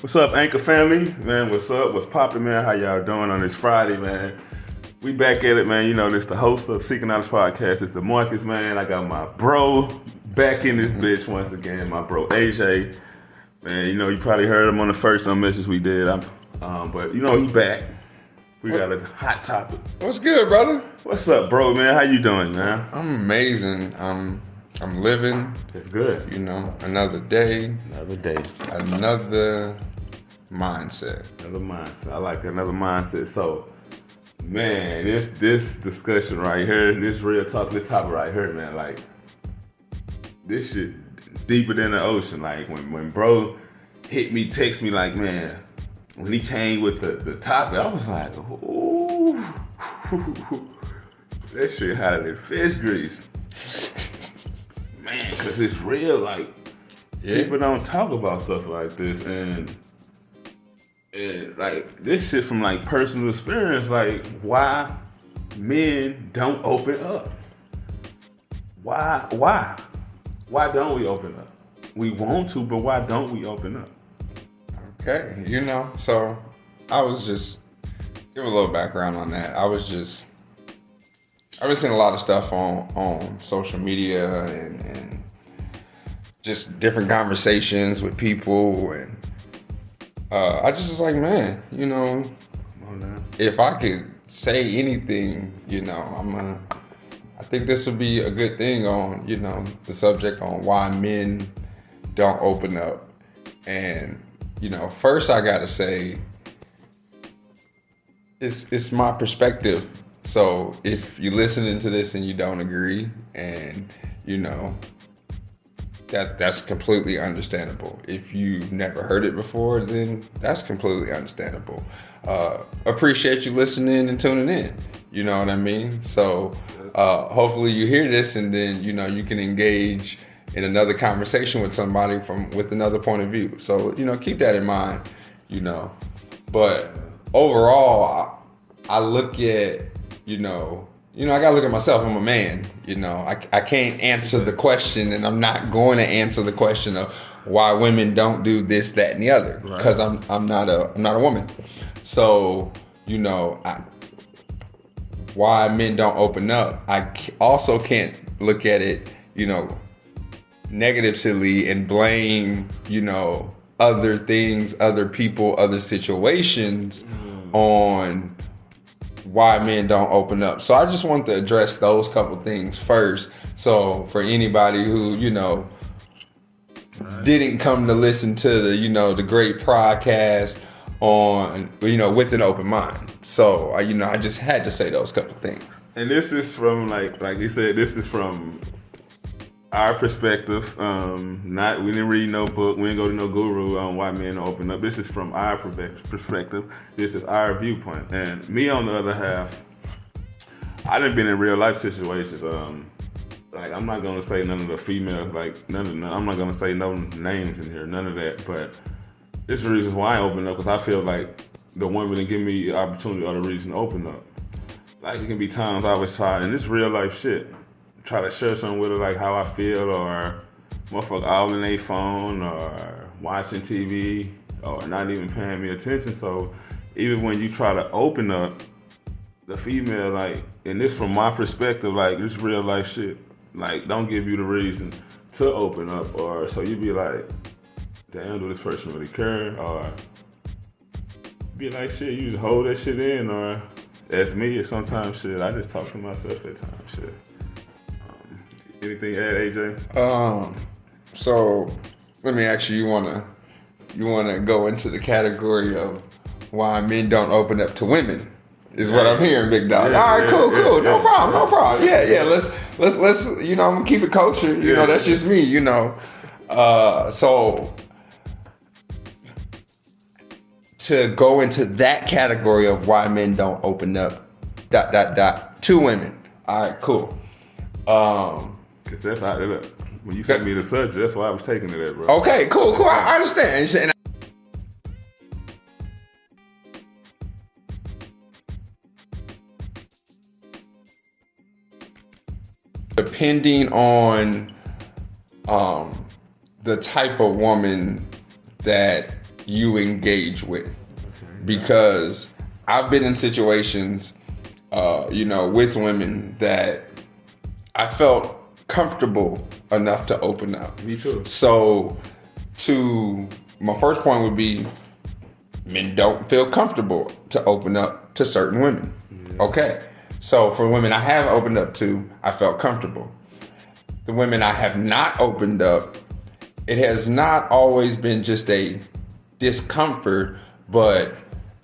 What's up, Anchor family? Man, what's up? What's poppin', man? How y'all doing on this Friday, man? We back at it, man. You know, this the host of Seeking Knowledge Podcast. It's the Marcus, man. I got my bro back in this bitch once again. My bro, AJ. Man, you know, you probably heard him on the first message we did. But, you know, he back. We got a hot topic. What's good, brother? What's up, bro, man? How you doing, man? I'm amazing. I'm living. It's good. You know, another day. Another day. Another mindset. Another mindset. I like another mindset. So, man, this discussion right here, this real talk, this topic right here, man, like, this shit deeper than the ocean. Like, when bro hit me, text me, like, man, when he came with the topic, I was like, ooh, that shit hotter than fish grease. Man, because it's real, like, people don't talk about stuff like this, and like, this shit from, like, personal experience, like, why men don't open up. Why don't we open up? We want to, but why don't we open up? Okay, you know, so I was just, give a little background on that. I've been seeing a lot of stuff on social media and just different conversations with people, and I just was like, man, you know, if I could say anything, you know, I think this would be a good thing on, you know, the subject on why men don't open up. And, you know, first I gotta say, it's my perspective. So if you're listening to this and you don't agree, and, you know, that's completely understandable. If you've never heard it before, then that's completely understandable. Appreciate you listening and tuning in. You know what I mean? So hopefully you hear this, and then, you know, you can engage in another conversation with somebody with another point of view. So, you know, keep that in mind, you know. But overall, I look at, you know, I gotta look at myself. I'm a man, you know. I can't answer the question, and I'm not going to answer the question of why women don't do this, that, and the other, because I'm not a woman. So, you know, why men don't open up. I also can't look at it, you know, negatively and blame, you know, other things, other people, other situations on why men don't open up. So I just want to address those couple things first. So for anybody who, you know, didn't come to listen to the, you know, the great podcast on, you know, with an open mind. So, you know, I just had to say those couple things. And this is from, like you said, this is from our perspective. We didn't read no book. We didn't go to no guru on why men don't open up. This is from our perspective. This is our viewpoint. And me, on the other half, I done been in real life situations. Like, I'm not gonna say none of the females, like I'm not gonna say no names in here, none of that. But it's the reasons why I open up, because I feel like the women that give me the opportunity are the reason to open up. Like, it can be times I was trying, and this real life shit, try to share something with her, like how I feel, or motherfucker all in their phone, or watching TV, or not even paying me attention. So even when you try to open up, the female, like, and this from my perspective, like, this real life shit, like, don't give you the reason to open up, or so you be like, damn, do this person really care? Or be like, shit, you just hold that shit in, or as me, sometimes shit, I just talk to myself at times, shit. Anything to add, AJ? So let me ask you, you wanna go into the category of why men don't open up to women? Is what I'm hearing, big dog. Yeah, all right, cool. No problem. Yeah. Yeah. Let's you know, I'm gonna keep it cultured. You know, that's just me, you know. So to go into that category of why men don't open up to women. All right, cool. Cause that's how it look. When you sent me the subject, that's why I was taking it at, bro. Okay, cool. I understand. Depending on the type of woman that you engage with. Because I've been in situations, with women that I felt comfortable enough to open up. Me too. So, my first point would be, men don't feel comfortable to open up to certain women. Yeah. Okay. So for women I have opened up to, I felt comfortable. The women I have not opened up, it has not always been just a discomfort, but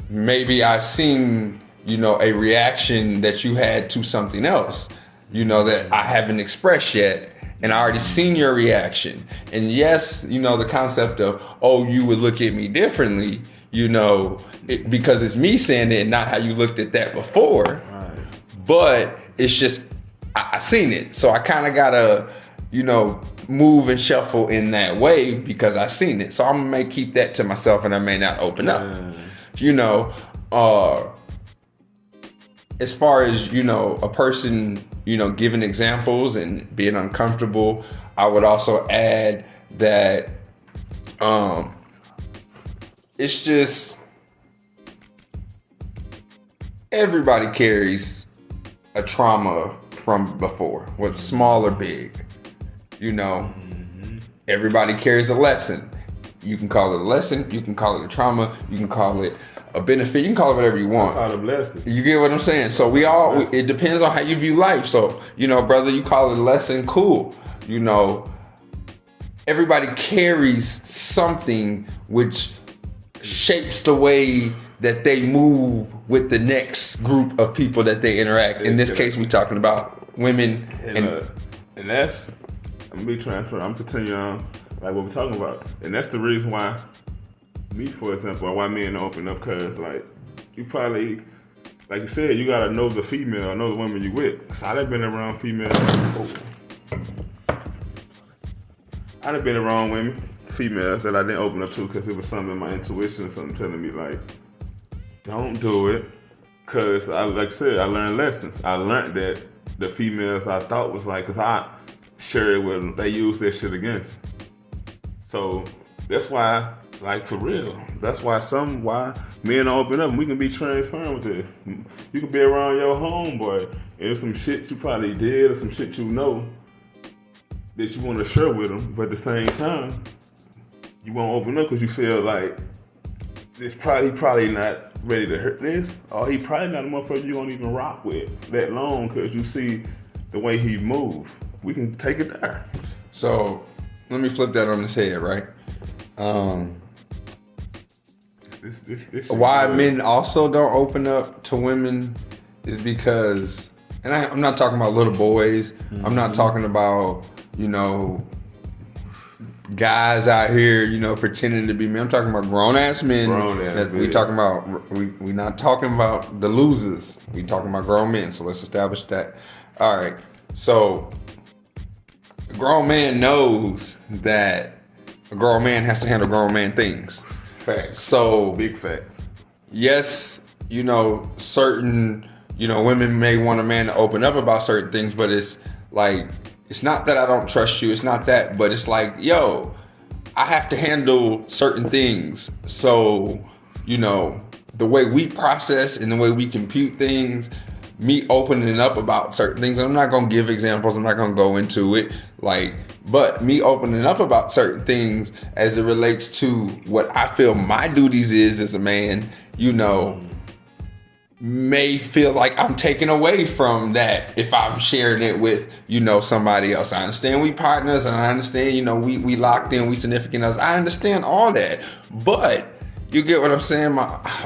maybe I've seen, a reaction that you had to something else, that I haven't expressed yet. And I already seen your reaction. And yes, the concept of, oh, you would look at me differently, because it's me saying it and not how you looked at that before. Right. But it's just, I seen it. So I kind of got to, move and shuffle in that way because I seen it. So I may keep that to myself and I may not open up. As far as, a person, giving examples and being uncomfortable, I would also add that it's just, everybody carries a trauma from before, whether small or big. Everybody carries a lesson. You can call it a lesson, you can call it a trauma, you can call it a benefit, you can call it whatever you want. Call it a blessing. You get what I'm saying? So it depends on how you view life. So, brother, you call it a lesson, cool. Everybody carries something which shapes the way that they move with the next group of people that they interact. In this case, we're talking about women. And that's, I'm going to be transparent. I'm continuing on like what we're talking about. And that's the reason why me, for example, why men open up, because you probably, like you said, you gotta know the female, know the women you with. Cause I done been around females. I done been around females that I didn't open up to because it was something in my intuition, something telling me like, don't do it. Cause like I said, I learned lessons. I learned that the females I thought was cause I shared it with them, they use that shit against me. So that's why. For real. That's why men open up and we can be transparent with this. You can be around your homeboy and there's some shit you probably did or some shit that you want to share with him, but at the same time, you won't open up because you feel like he probably not ready to hurt this, or he probably not a motherfucker you won't even rock with that long because you see the way he move. We can take it there. So let me flip that on its head, right? This why men also don't open up to women is because, and I'm not talking about little boys. Mm-hmm. I'm not talking about, guys out here, pretending to be men. I'm talking about grown ass men. We talking about, we not talking about the losers. We talking about grown men. So let's establish that. All right. So a grown man knows that a grown man has to handle grown man things. Facts. So big facts. Yes, certain, women may want a man to open up about certain things, but it's not that I don't trust you. It's not that, but it's I have to handle certain things. So, the way we process and the way we compute things, me opening up about certain things, and I'm not going to give examples. I'm not going to go into it. But me opening up about certain things as it relates to what I feel my duties is as a man, may feel like I'm taken away from that if I'm sharing it with, somebody else. I understand we partners and I understand, we locked in, we significant others. I understand all that. But you get what I'm saying?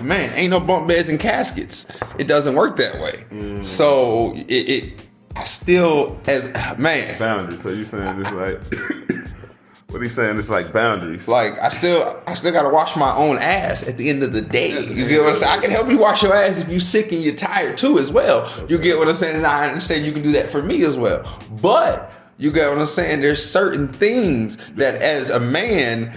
Man, ain't no bunk beds and caskets. It doesn't work that way. So I still, man. Boundaries. So you saying it's what he's saying is boundaries. I still gotta wash my own ass at the end of the day. You get what I'm saying? I can help you wash your ass if you sick and you're tired too as well. Okay. You get what I'm saying? And I understand you can do that for me as well. But you get what I'm saying? There's certain things that as a man,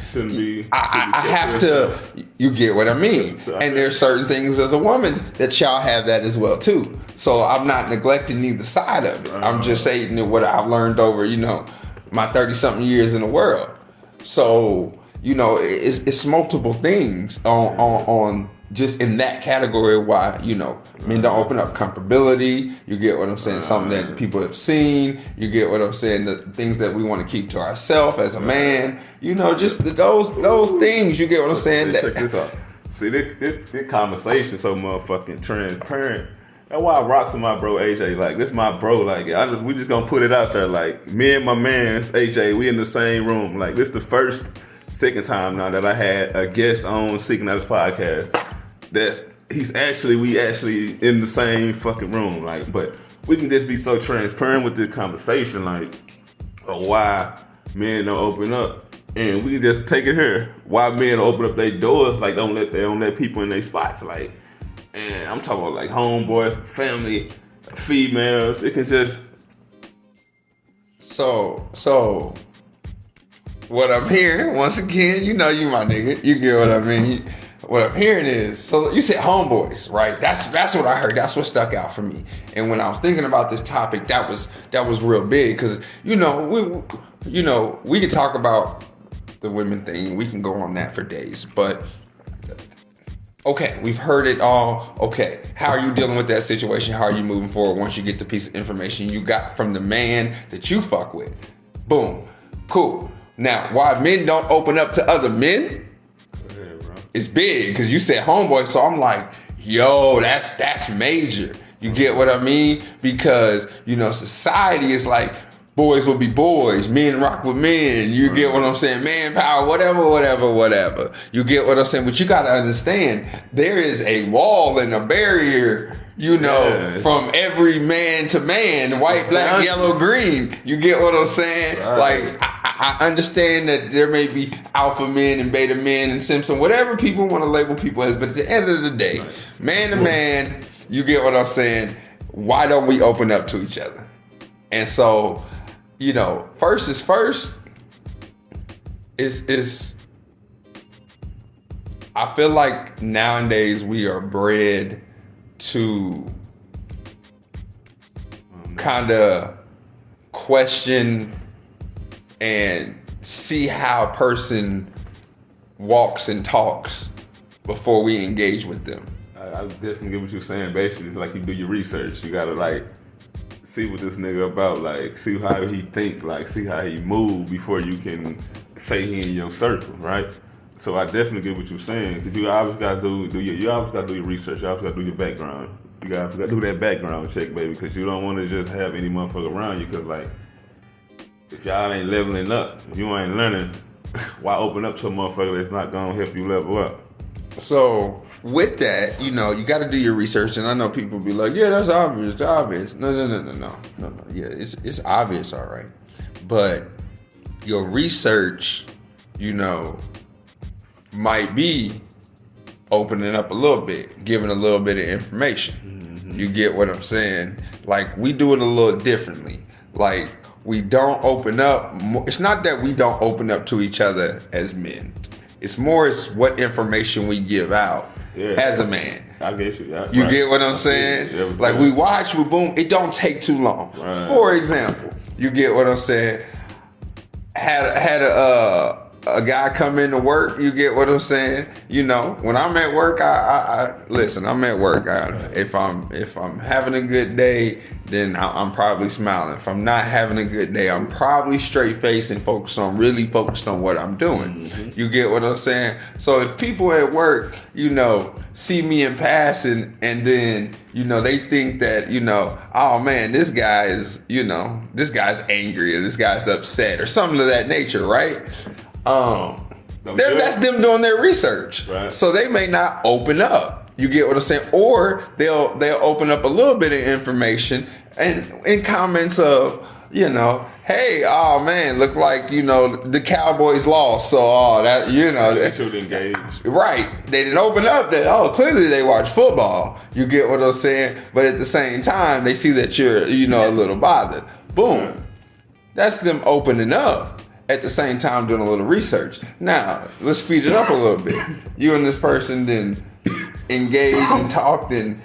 I have to, you get what I mean? And there's certain things as a woman that y'all have that as well too. So I'm not neglecting neither side of it. I'm just saying what I've learned over, my 30-something years in the world. So it's multiple things on just in that category why, men don't open up. Comfortability, you get what I'm saying, something that people have seen, you get what I'm saying, the things that we want to keep to ourselves as a man, just those things, you get what I'm saying. Check this out. See, this conversation so motherfucking transparent. That's why I rocks with my bro AJ. Like, this my bro. Like, we just gonna put it out there. Like, me and my man AJ, we in the same room. Like, this the second time now that I had a guest on Seeking Others podcast. We actually in the same fucking room. Like, but we can just be so transparent with this conversation. Like, of why men don't open up. And we can just take it here. Why men open up their doors, like don't let people in their spots, like. And I'm talking about like homeboys, family, females. It can just. So, what I'm hearing once again, you my nigga. You get what I mean. What I'm hearing is, so you said homeboys, right? That's what I heard. That's what stuck out for me. And when I was thinking about this topic, that was real big because we can talk about the women thing. We can go on that for days. But okay, we've heard it all. Okay, how are you dealing with that situation? How are you moving forward once you get the piece of information you got from the man that you fuck with? Boom, cool. Now, why men don't open up to other men? It's big because you said homeboy, so I'm like, yo, that's major. You get what I mean? Because society is like, boys will be boys, men rock with men. You get what I'm saying? Manpower, whatever. You get what I'm saying? But you got to understand, there is a wall and a barrier, from every man to man, white, black, yellow, green. You get what I'm saying? Right. Like, I understand that there may be alpha men and beta men and Simpson, whatever people want to label people as. But at the end of the day, man to man, you get what I'm saying? Why don't we open up to each other? And so, first is first. Is I feel like nowadays we are bred to kind of question and see how a person walks and talks before we engage with them. I definitely get what you're saying. Basically, it's like you do your research. You gotta like see what this nigga about, like see how he think, like see how he move before you can say he in your circle, right? So I definitely get what you're saying, because you always gotta do your research. You always gotta do your background. You gotta do that background check, baby, because you don't want to just have any motherfucker around you. Because like, if y'all ain't leveling up, if you ain't learning, why open up to a motherfucker that's not gonna help you level up? So with that, you got to do your research, and I know people be like, yeah, that's obvious. It's obvious. No. Yeah, it's obvious, all right. But your research, might be opening up a little bit, giving a little bit of information. Mm-hmm. You get what I'm saying? Like, we do it a little differently. Like, we don't open up. It's not that we don't open up to each other as men. It's what information we give out as a man. I get you. Yeah, you get what I'm saying? Yeah, like we watch with boom. It don't take too long. Right. For example, you get what I'm saying? Had a guy come into work. You get what I'm saying? When I'm at work, I listen. I'm at work. If I'm having a good day, then I'm probably smiling. If I'm not having a good day, I'm probably straight faced and focused on what I'm doing. Mm-hmm. You get what I'm saying? So if people at work, see me in passing, and then they think that oh man, this guy is this guy's angry, or this guy's upset, or something of that nature, right? That's them doing their research, right. So they may not open up. You get what I'm saying? Or they'll open up a little bit of information and in comments of, hey, oh man, look like, the Cowboys lost. So, they should engage. Right. They didn't open up that, clearly they watch football. You get what I'm saying? But at the same time, they see that you're, a little bothered. Boom. Yeah. That's them opening up. At the same time, doing a little research. Now, let's speed it up a little bit. You and this person then engaged and talked, and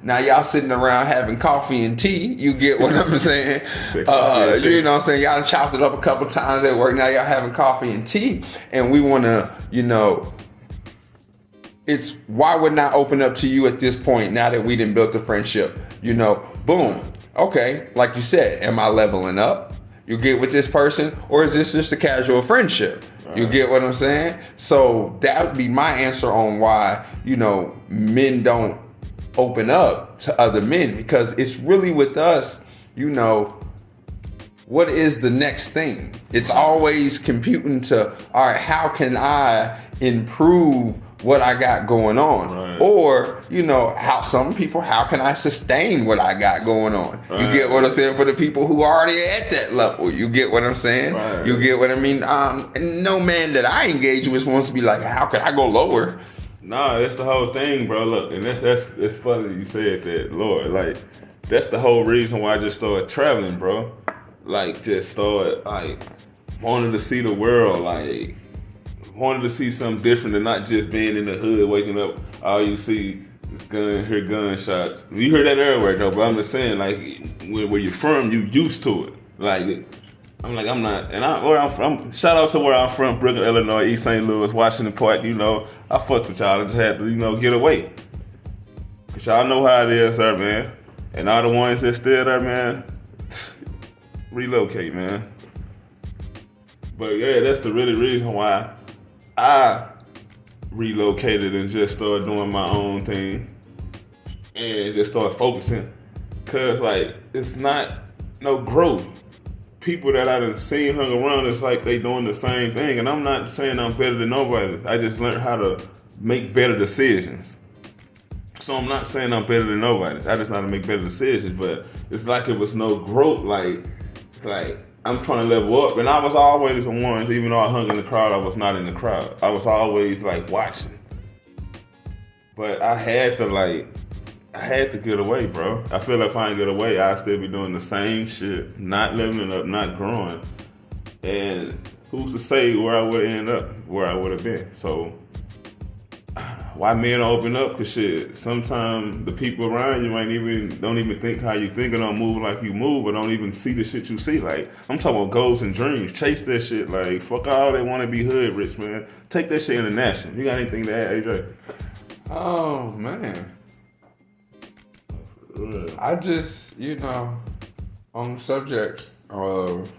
now y'all sitting around having coffee and tea. You get what I'm saying? You know what I'm saying? Y'all chopped it up a couple times at work. Now y'all having coffee and tea, and we want to, it's why would not open up to you at this point now that we done built a friendship? Boom. Okay, like you said, am I leveling up? You get with this person, or is this just a casual friendship? You get what I'm saying? So that would be my answer on why, men don't open up to other men, because it's really with us, what is the next thing? It's always computing to, all right, how can I improve what I got going on? Right. Or, how can I sustain what I got going on? Right. You get what I'm saying? For the people who are already at that level, you get what I'm saying? Right. You get what I mean? No man that I engage with wants to be like, how can I go lower? Nah, that's the whole thing, bro. Look, and that's funny you said that, Lord. Like, that's the whole reason why I just started traveling, bro. Like, just started, wanting to see the world, wanted to see something different and not just being in the hood, waking up, all you see is hear gunshots. You hear that everywhere, though, but I'm just saying, where you're from, you used to it. I'm not, and where I'm from, shout out to where I'm from, Brooklyn, Illinois, East St. Louis, Washington Park, I fucked with y'all. I just had to, get away. Cause y'all know how it is there, man. And all the ones that still there, man, relocate, man. But yeah, that's the really reason why I relocated and just started doing my own thing and just started focusing. Cause it's not no growth. People that I done seen hung around, it's like they doing the same thing. And I'm not saying I'm better than nobody. I just learned how to make better decisions. So I'm not saying I'm better than nobody. I just know how to make better decisions. But it's like it was no growth. Like I'm trying to level up. And I was always the one, even though I hung in the crowd, I was not in the crowd. I was always watching. But I had to get away, bro. I feel like if I didn't get away, I'd still be doing the same shit, not leveling up, not growing. And who's to say where I would end up, where I would have been? So why men don't open up? Cause shit, sometimes the people around you don't even think how you think, or don't move like you move, or don't even see the shit you see. I'm talking about goals and dreams. Chase that shit. Fuck all they want to be hood rich, man. Take that shit international. You got anything to add, AJ? Oh man. I just, on the subject of,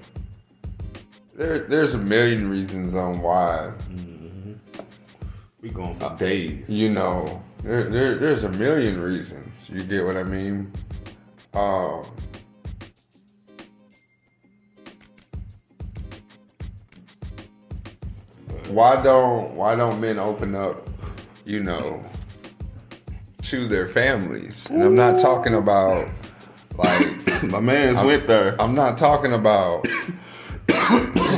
there's a million reasons on why. Mm-hmm. We going for days. There's a million reasons. You get what I mean? Why don't men open up, to their families? And I'm not talking about my man's went there. I'm not talking about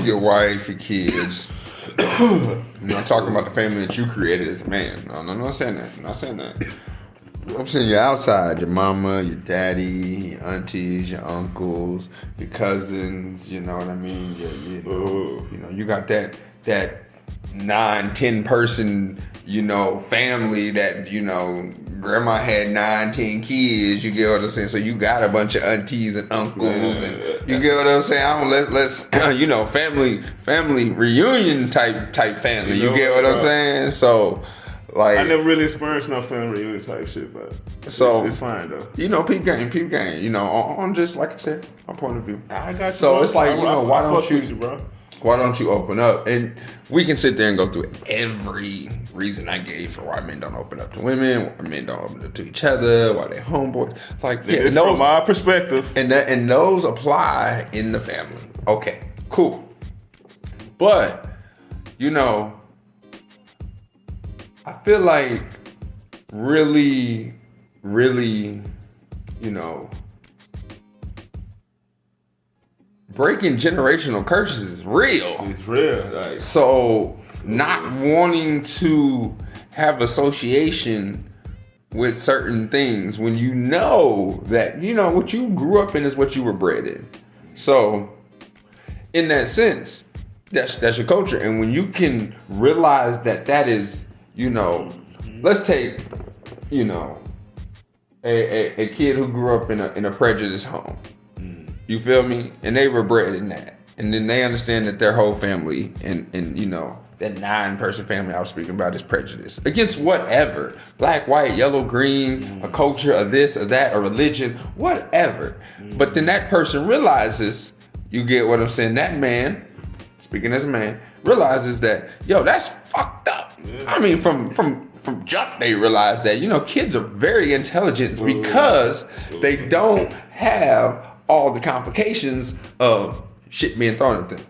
your wife, your kids. I'm not talking about the family that you created as a man. No, I'm not saying that. I'm saying you're outside, your mama, your daddy, your aunties, your uncles, your cousins, you know what I mean? You got that 9-10 person, family that, grandma had 9-10 kids, you get what I'm saying? So you got a bunch of aunties and uncles, and you get what I'm saying? Let's family reunion type family, you get what I'm saying? So, I never really experienced no family reunion type shit, but it's fine though. Peep game, on just, like I said, my point of view. I got you. So it's like, why don't you, bro? Why don't you open up? And we can sit there and go through every reason I gave for why men don't open up to women, why men don't open up to each other, why they homeboys. It's from my perspective. And those apply in the family. Okay, cool. But, I feel like really, really, breaking generational curses is real. It's real. So not wanting to have association with certain things when you know that, what you grew up in is what you were bred in. So in that sense, that's your culture. And when you can realize that is, let's take you know, a kid who grew up in a prejudiced home. You feel me? And they were bred in that. And then they understand that their whole family and you know, that 9-person family I was speaking about is prejudice against whatever. Black, white, yellow, green, a culture, a this, or that, a religion, whatever. But then that person realizes, you get what I'm saying, that man, speaking as a man, realizes that, yo, that's fucked up. I mean, from jump, they realize that, you know, kids are very intelligent because they don't have all the complications of shit being thrown at them.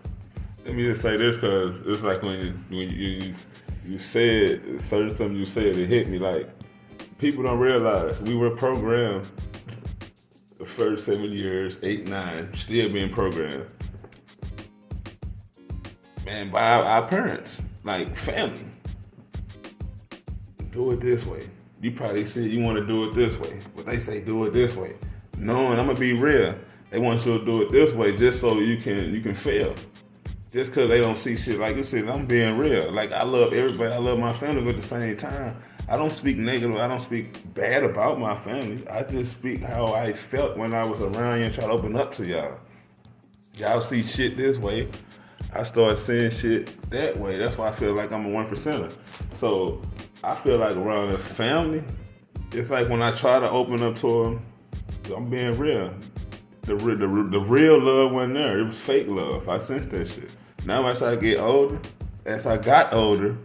Let me just say this, because it's like when you said certain something you said, it hit me. Like, people don't realize we were programmed the first 7 years, 8, 9, still being programmed, man, by our parents, like family. Do it this way. You probably said you want to do it this way, but they say do it this way. Knowing, I'm gonna be real, they want you to do it this way just so you can fail. Just because they don't see shit like you said, I'm being real. Like, I love everybody, I love my family, but at the same time, I don't speak negative, I don't speak bad about my family. I just speak how I felt when I was around you and try to open up to y'all. Y'all see shit this way, I start seeing shit that way. That's why I feel like I'm a 1%er. So I feel like around the family, it's like when I try to open up to them, I'm being real. The real love wasn't there. It was fake love. I sensed that shit. Now as I get older, as I got older,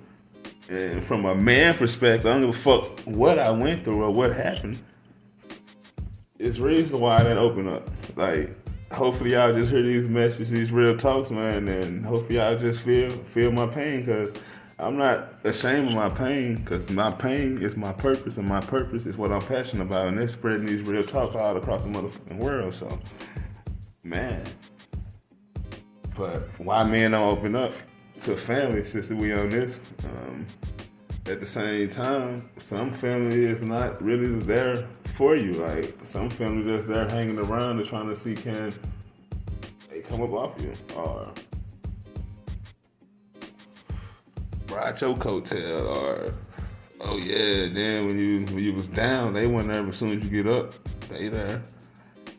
and from a man perspective, I don't give a fuck what I went through or what happened. It's reason why I didn't open up. Like, hopefully y'all just hear these messages, these real talks, man, and hopefully y'all just feel my pain, because I'm not ashamed of my pain, because my pain is my purpose, and my purpose is what I'm passionate about, and they're spreading these real talks all across the motherfucking world. So, man, but why men don't open up to family since we on this? At the same time, some family is not really there for you. Like, some family just there hanging around and trying to see can they come up off you or ride your coattail, or oh yeah, then when you was down, they weren't there. But as soon as you get up, they there.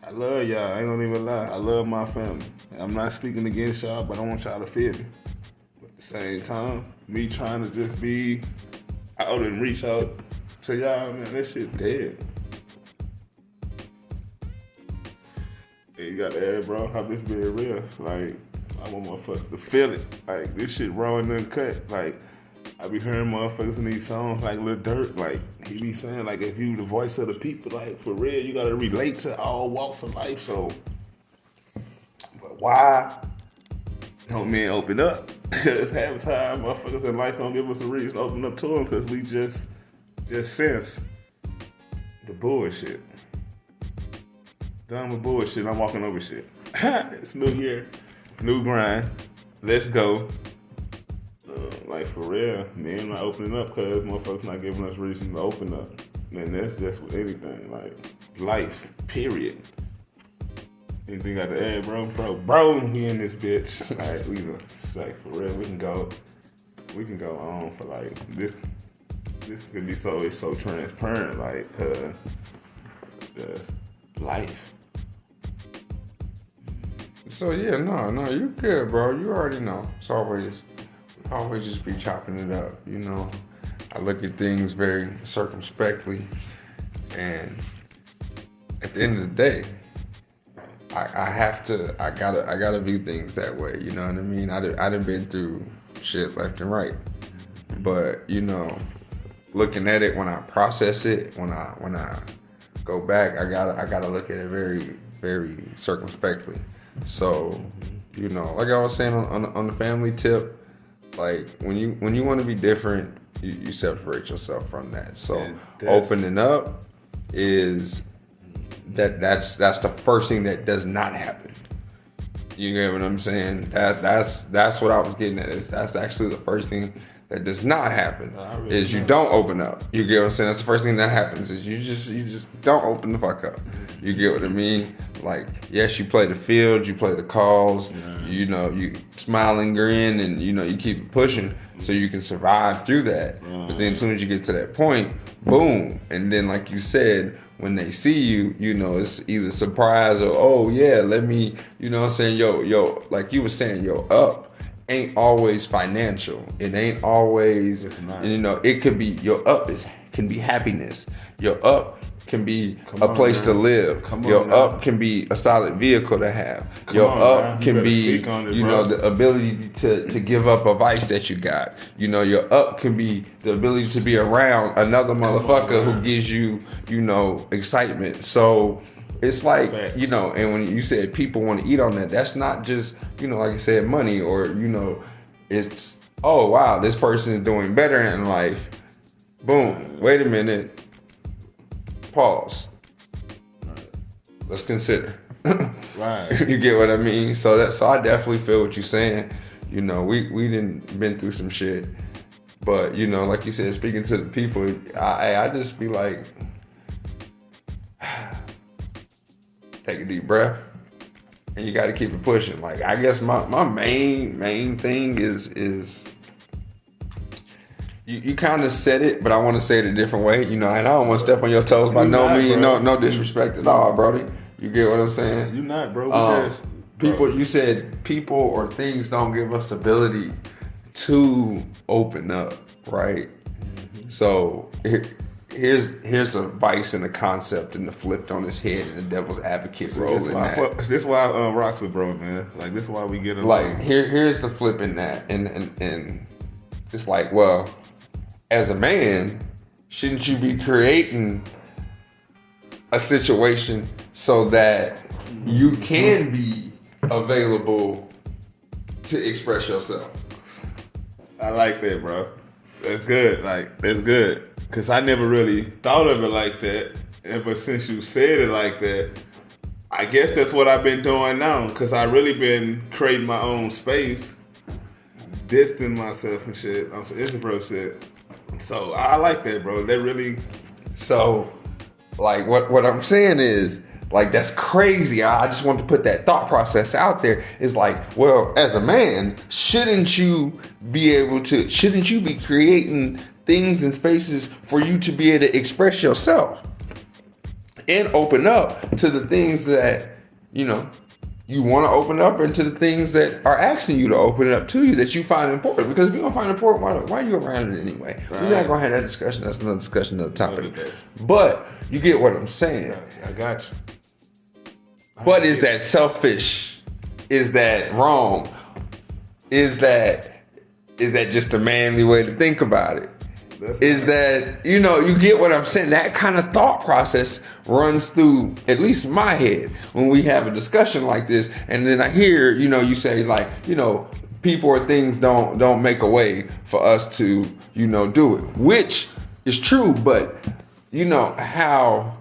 I love y'all. I ain't gonna even lie. I love my family. I'm not speaking against y'all, but I want y'all to feel me. But at the same time, me trying to just be out and reach out to y'all, man, that shit dead. Hey, you got to add, bro, how this being real. Like, I want motherfuckers to feel it. Like, this shit raw and uncut. Like, I be hearing motherfuckers in these songs like Lil Durk. Like, he be saying, like, if you the voice of the people, like, for real, you gotta relate to all walks of life. So, but why don't men open up? It's half the time motherfuckers in life don't give us a reason to open up to them, because we just sense the bullshit. Done with bullshit, I'm walking over shit. It's new year, new grind. Let's go. Like, for real, men not opening up because motherfuckers not giving us reason to open up. And that's just with anything, like life, period. Anything got to add, bro? Bro, we in this bitch. Like, we like, for real, we can go on for like this could be so transparent, like, just life. So yeah, no, you good, bro. You already know. It's always just be chopping it up, you know. I look at things very circumspectly, and at the end of the day, I gotta view things that way, you know what I mean? I done been through shit left and right, but you know, looking at it, when I process it, when I go back, I gotta look at it very, very circumspectly. So, you know, like I was saying on the family tip, like when you want to be different, you separate yourself from that. So opening up is that's the first thing that does not happen. You get what I'm saying? That's what I was getting at. That's actually the first thing that does not happen, is you don't open up. You get what I'm saying? That's the first thing that happens, is you just don't open the fuck up. You get what I mean? Like, yes, you play the field, you play the calls, you know, you smile and grin, and you know, you keep pushing so you can survive through that. But then as soon as you get to that point boom. And then, like you said, when they see you, you know, it's either surprise or, oh yeah, let me, you know what I'm saying, like you were saying, your up ain't always financial. It ain't always, It's not. you know, it could be, your up can be happiness. Your up can be Come a on, place to man. live. Come Your on now. up can be a solid vehicle to have. Come Your on up now. You can better be, speak on it, you bro. know, the ability to give up a vice that you got. You know, your up can be the ability to be around another motherfucker who man. gives you, you know, excitement. So it's like, Facts. you know, and when you said people want to eat on that, that's not just, you know, like you said, money, or, you know, it's, oh wow, this person is doing better in life. Boom. Wait a minute. Pause. Let's consider. Right. You get what I mean? So I definitely feel what you're saying. You know, we didn't been through some shit, but you know, like you said, speaking to the people, I just be like, take a deep breath, and you got to keep it pushing. Like, I guess my main thing is. You kind of said it, but I want to say it a different way, you know. And I don't want to step on your toes by You no not, means, bro. no disrespect at all, Brody. You get what I'm saying? You not, bro. We just People, bro. you said people or things don't give us ability to open up, right? Mm-hmm. So here's the vice and the concept and the flipped on his head and the devil's advocate role in that. This why rocks with bro, man. Like this why we get along. Like here's the flip in that, and it's like, well, as a man, shouldn't you be creating a situation so that you can be available to express yourself? I like that, bro. That's good. Like, that's good. Because I never really thought of it like that. Ever since you said it like that, I guess that's what I've been doing now. Because I really been creating my own space, distancing myself and shit on some introvert shit. So I like that, bro. That really. So, like, what I'm saying is, like, that's crazy. I just want to put that thought process out there. It's like, well, as a man, shouldn't you be creating things and spaces for you to be able to express yourself and open up to the things that, you know, you want to open up, and to the things that are asking you to open it up to you that you find important? Because if you don't find it important, why are you around it anyway? Right. We're not going to have that discussion. That's another discussion, another topic. But you get what I'm saying. I got you. But is that selfish? Is that wrong? Is that just a manly way to think about it? Is that, you know, you get what I'm saying? That kind of thought process runs through at least my head when we have a discussion like this. And then I hear, you know, you say, like, you know, people or things don't make a way for us to, you know, do it, which is true. But you know how,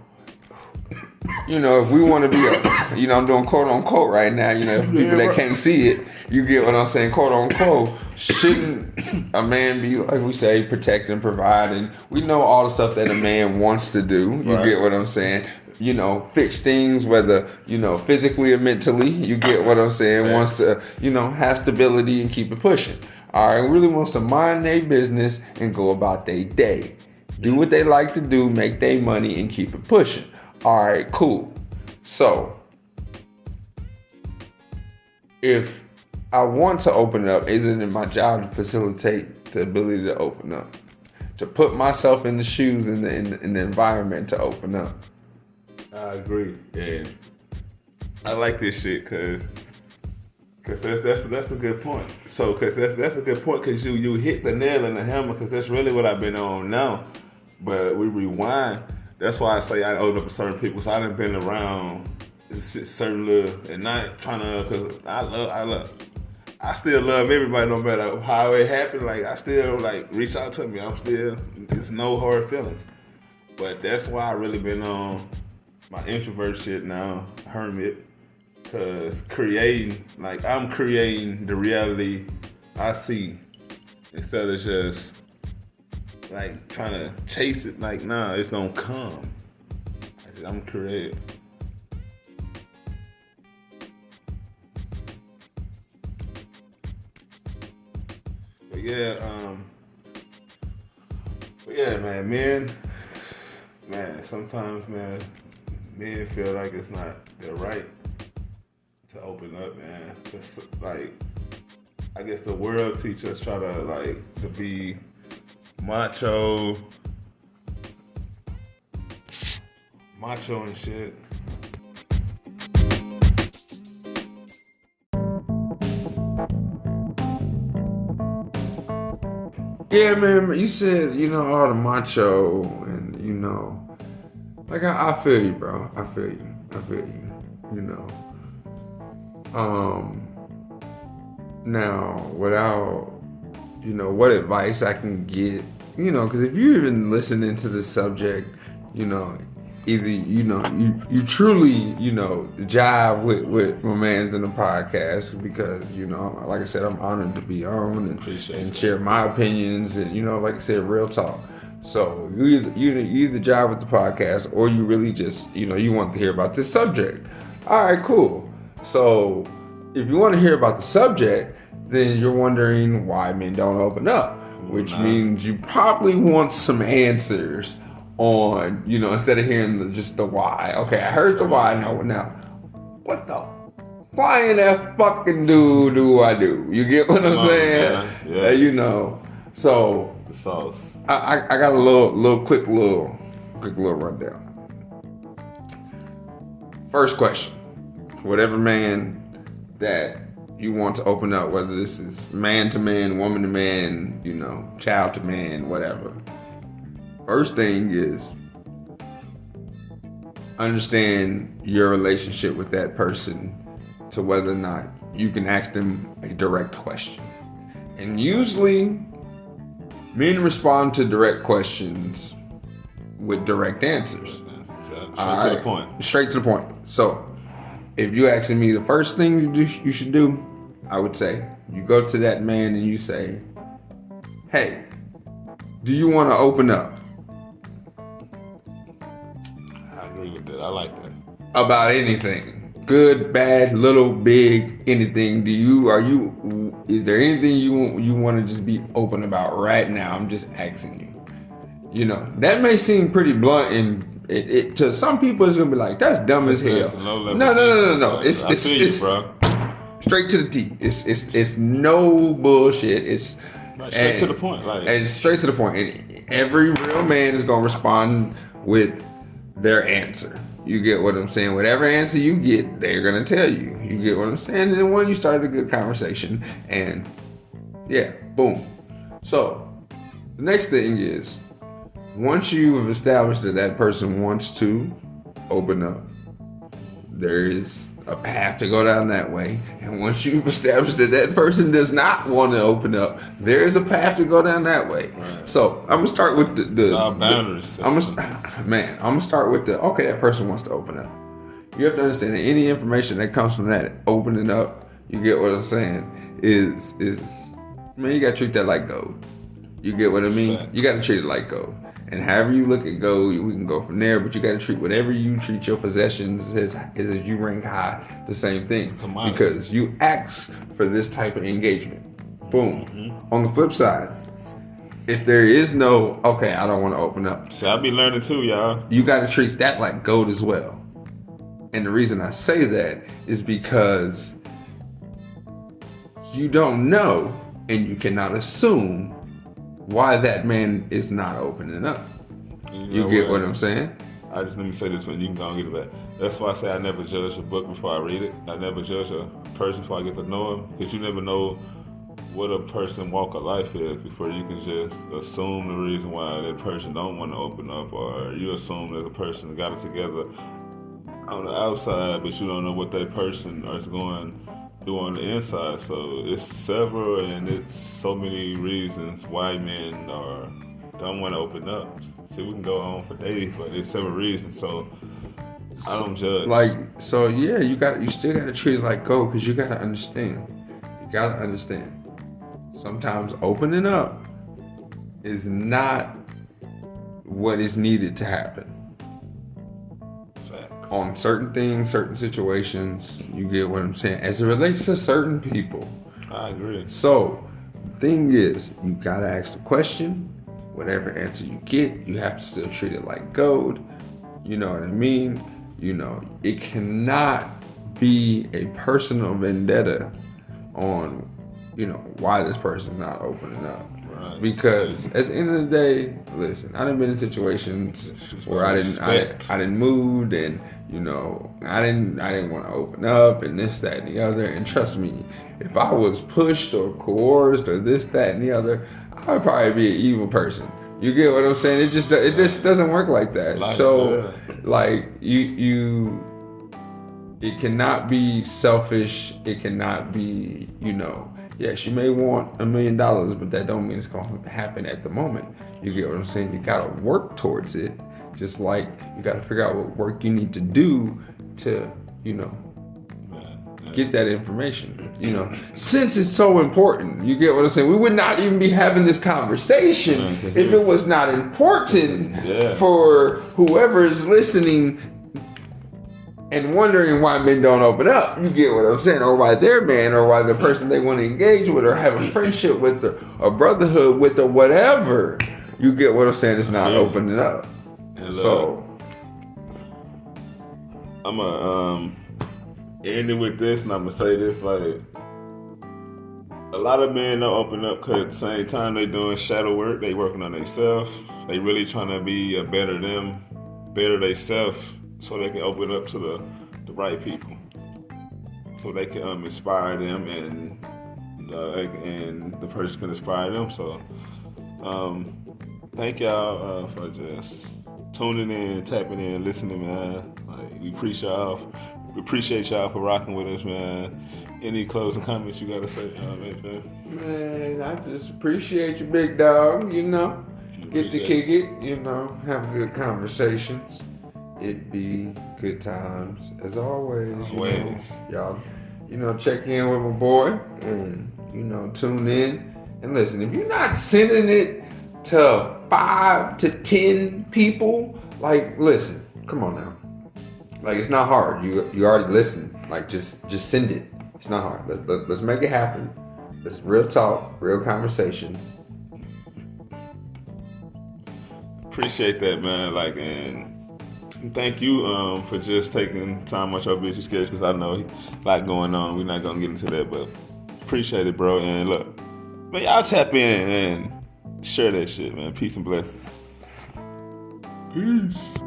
you know, if we want to be a, you know, I'm doing quote unquote right now, you know, for people that can't see it, you get what I'm saying, quote unquote, shouldn't a man be, like we say, protecting, providing? We know all the stuff that a man wants to do. You Right. get what I'm saying? You know, fix things, whether, you know, physically or mentally. You get what I'm saying? Yes. Wants to, you know, have stability and keep it pushing. All right, really wants to mind their business and go about their day. Do what they like to do, make their money, and keep it pushing. All right, cool. So, if I want to open up, isn't it my job to facilitate the ability to open up? To put myself in the shoes in the environment to open up. I agree. And I like this shit because that's a good point. So, because that's a good point, because you hit the nail in the hammer, because that's really what I've been on now. But we rewind. That's why I say I open up to certain people. So I done been around certain little, and not trying to, because I still love everybody no matter how it happened. Like, I still, like, reach out to me. It's no hard feelings. But that's why I really been on my introvert shit now, hermit. Because I'm creating the reality I see, instead of just like trying to chase it. Like, nah, it's gonna come. I'm creating. But yeah, man, man, sometimes, man, men feel like it's not their right to open up, man. Just like, I guess the world teach us try to like to be macho and shit. Yeah, man, you said, all the macho and, like, I feel you, bro. I feel you, Now, without, what advice I can get, because if you're even listening to the subject, either, you truly, jive with my man's in the podcast because, like I said, I'm honored to be on and share my opinions and, like I said, real talk. So you either jive with the podcast or you really just, you want to hear about this subject. All right, cool. So if you want to hear about the subject, then you're wondering why men don't open up, which means you probably want some answers on, instead of hearing just the why. Okay, I heard the why. Now, what the why in that fucking do I do? You get what I'm saying? Yes. So the sauce. I got a quick little rundown. First question: whatever man that you want to open up, whether this is man to man, woman to man, child to man, whatever. First thing is understand your relationship with that person to whether or not you can ask them a direct question. And usually men respond to direct questions with direct answers. Straight to the point. Straight to the point. So if you asking me the first thing you should do, I would say you go to that man and you say, hey, do you want to open up? I agree with that. I like that. About anything. Good, bad, little, big, anything. Is there anything you want to just be open about right now? I'm just asking you. That may seem pretty blunt and it to some people it's gonna be like, that's dumb as hell. No. It's bro. Straight to the T. It's no bullshit. It's straight to the point. And straight to the point. And every real man is gonna respond with their answer. You get what I'm saying? Whatever answer you get, they're gonna tell you. You get what I'm saying? And then when you start a good conversation, and yeah, boom. So the next thing is, once you have established that person wants to open up, there is a path to go down that way. And once you've established that person does not want to open up, there is a path to go down that way. Right. So I'm gonna start with the boundaries. I'm gonna start with okay, that person wants to open up. You have to understand that any information that comes from that opening up, you get what I'm saying, is man, you gotta treat that like gold. You get what I mean? Exactly. You gotta treat it like gold. And however you look at gold, we can go from there, but you got to treat whatever you treat your possessions as if you rank high, the same thing. Because you ask for this type of engagement. Boom. Mm-hmm. On the flip side, if there is no, okay, I don't want to open up. See, I'll be learning too, y'all. You got to treat that like gold as well. And the reason I say that is because you don't know and you cannot assume why that man is not opening up. You get what I'm saying? Let me say this one, you can go and get it back. That's why I say I never judge a book before I read it. I never judge a person before I get to know him, because you never know what a person walk of life is before you can just assume the reason why that person don't want to open up, or you assume that the person got it together on the outside, but you don't know what that person is going do on the inside. So it's several, and it's so many reasons why men don't want to open up. See, we can go on for days, but it's several reasons. So I don't judge. You still got to treat it like gold, because you got to understand. Sometimes opening up is not what is needed to happen. On certain things, certain situations, you get what I'm saying, as it relates to certain people. I agree. So, the thing is, you gotta ask the question. Whatever answer you get, you have to still treat it like gold. You know what I mean? You know, it cannot be a personal vendetta on, you know, why this person's not opening up. Right. Because at the end of the day, listen, I done been in situations where I didn't move, and you know, I didn't want to open up, and this, that, and the other. And trust me, if I was pushed or coerced or this, that, and the other, I would probably be an evil person. You get what I'm saying? It just doesn't work like that. So, like it cannot be selfish. It cannot be, you know, yes, you may want $1 million, but that don't mean it's going to happen at the moment. You get what I'm saying? You got to work towards it. Just like you got to figure out what work you need to do to, you know, get that information, you know, since it's so important. You get what I'm saying? We would not even be having this conversation if it was not important for whoever is listening and wondering why men don't open up. You get what I'm saying? Or why their man, or why the person they want to engage with or have a friendship with or a brotherhood with or whatever. You get what I'm saying? It's not opening up. And, so I'm going to end it with this, and I'm going to say this, like, a lot of men don't open up because at the same time they doing shadow work. They working on themselves. They really trying to be a better them, better themselves, so they can open up to the right people, so they can inspire them, and the person can inspire them. So thank y'all for just tuning in, tapping in, listening, man. Like, we appreciate y'all for rocking with us, man. Any closing comments you gotta say, man? I just appreciate you, big dog. You know, get to kick it. You know, have good conversations. It be good times as always. Always. You know, y'all, you know, check in with my boy and, you know, tune in and listen. If you're not sending it to 5 to 10 people, like, listen, come on now. Like, it's not hard. You already listened. Like, just send it. It's not hard. Let's make it happen. Let's real talk, real conversations. Appreciate that, man. Like, and thank you for just taking time out your busy schedule, because I know a lot going on. We're not gonna get into that, but appreciate it, bro. And look, man, y'all tap in and share that shit, man. Peace and blessings. Peace.